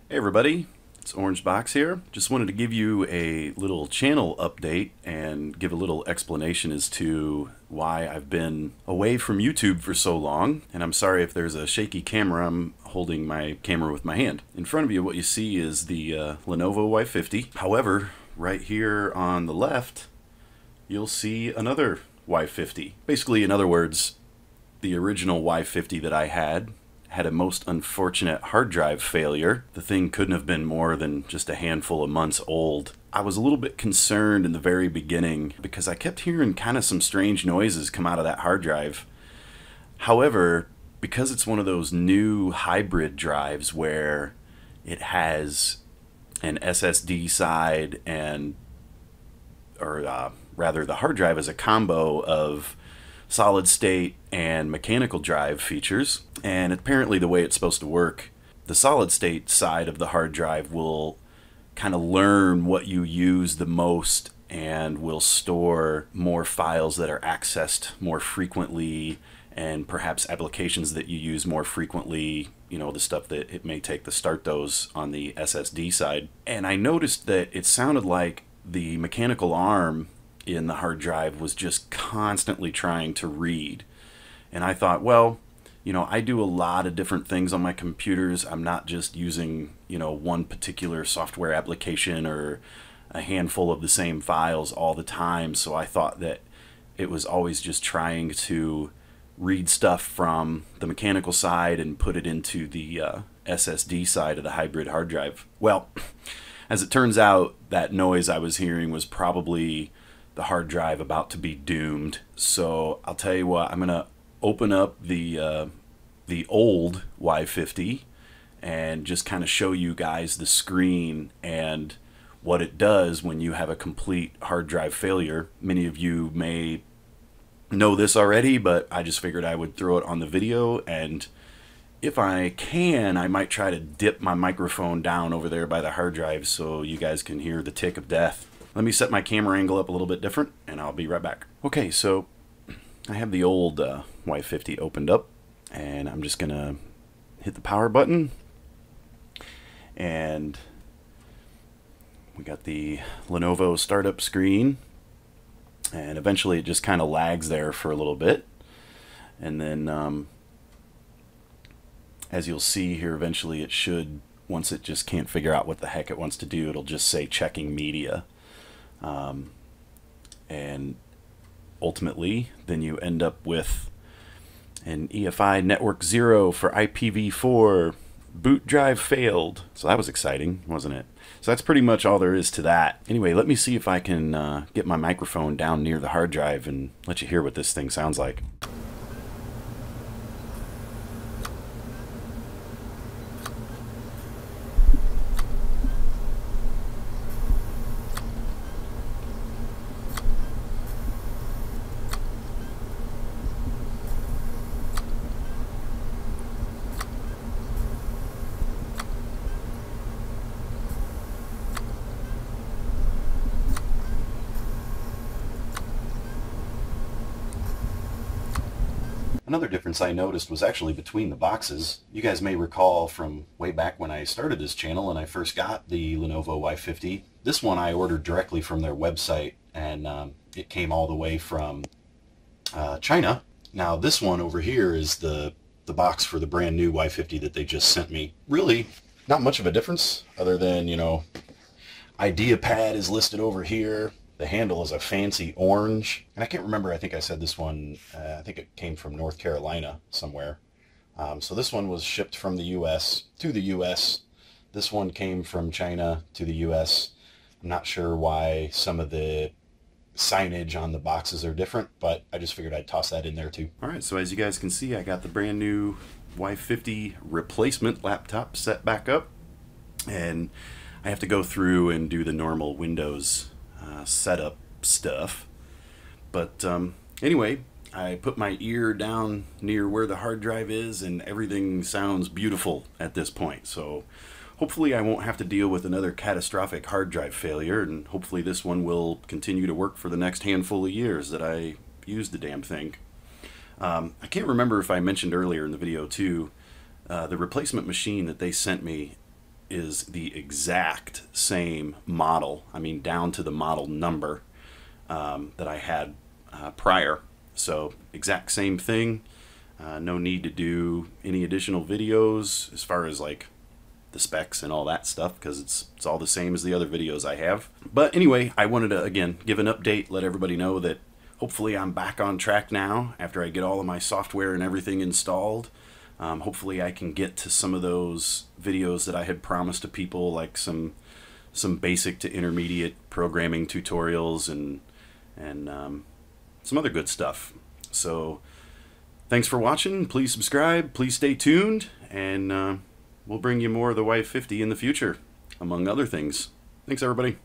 Hey everybody, it's Orange Box here. Just wanted to give you a little channel update and give a little explanation as to why I've been away from YouTube for so long. And I'm sorry if there's a shaky camera. I'm holding my camera with my hand. In front of you, what you see is the Lenovo Y50. However, right here on the left, you'll see another Y50. Basically, in other words, the original Y50 that I had a most unfortunate hard drive failure. The thing couldn't have been more than just a handful of months old. I was a little bit concerned in the very beginning because I kept hearing kind of some strange noises come out of that hard drive. However, because it's one of those new hybrid drives where it has an SSD side rather the hard drive is a combo of solid state and mechanical drive features, and apparently the way it's supposed to work, the solid state side of the hard drive will kind of learn what you use the most and will store more files that are accessed more frequently and perhaps applications that you use more frequently, you know, the stuff that it may take to start those on the SSD side. And I noticed that it sounded like the mechanical arm in the hard drive was just constantly trying to read. And I thought, well, you know, I do a lot of different things on my computers. I'm not just using, you know, one particular software application or a handful of the same files all the time. So I thought that it was always just trying to read stuff from the mechanical side and put it into the SSD side of the hybrid hard drive. Well, as it turns out, that noise I was hearing was probably the hard drive about to be doomed. So I'll tell you what, I'm gonna open up the old Y50 and just kind of show you guys the screen and what it does when you have a complete hard drive failure. Many of you may know this already, but I just figured I would throw it on the video, and if I can, I might try to dip my microphone down over there by the hard drive so you guys can hear the tick of death. Let me set my camera angle up a little bit different, and I'll be right back. Okay, so I have the old Y50 opened up, and I'm just gonna hit the power button, and we got the Lenovo startup screen, and eventually it just kind of lags there for a little bit, and then as you'll see here, eventually it should, once it just can't figure out what the heck it wants to do, it'll just say checking media. And ultimately, then you end up with an EFI network 0 for IPv4, boot drive failed. So that was exciting, wasn't it? So that's pretty much all there is to that. Anyway, let me see if I can get my microphone down near the hard drive and let you hear what this thing sounds like. Another difference I noticed was actually between the boxes. You guys may recall from way back when I started this channel and I first got the Lenovo Y50. This one I ordered directly from their website, and it came all the way from China. Now this one over here is the box for the brand new Y50 that they just sent me. Really not much of a difference other than, you know, IdeaPad is listed over here. The handle is a fancy orange, and I can't remember, I think I said this one, I think it came from North Carolina somewhere. So this one was shipped from the US to the US. This one came from China to the US. I'm not sure why some of the signage on the boxes are different, but I just figured I'd toss that in there too. Alright, so as you guys can see, I got the brand new Y50 replacement laptop set back up, and I have to go through and do the normal Windows setup stuff. But anyway, I put my ear down near where the hard drive is, and everything sounds beautiful at this point. So hopefully I won't have to deal with another catastrophic hard drive failure, and hopefully this one will continue to work for the next handful of years that I use the damn thing. I can't remember if I mentioned earlier in the video too, the replacement machine that they sent me is the exact same model. I mean, down to the model number that I had prior. So exact same thing. No need to do any additional videos as far as like the specs and all that stuff, because it's all the same as the other videos I have. But anyway, I wanted to again give an update, let everybody know that hopefully I'm back on track now after I get all of my software and everything installed. Hopefully I can get to some of those videos that I had promised to people, like some basic to intermediate programming tutorials and some other good stuff. So thanks for watching. Please subscribe. Please stay tuned, and we'll bring you more of the Y50 in the future, among other things. Thanks, everybody.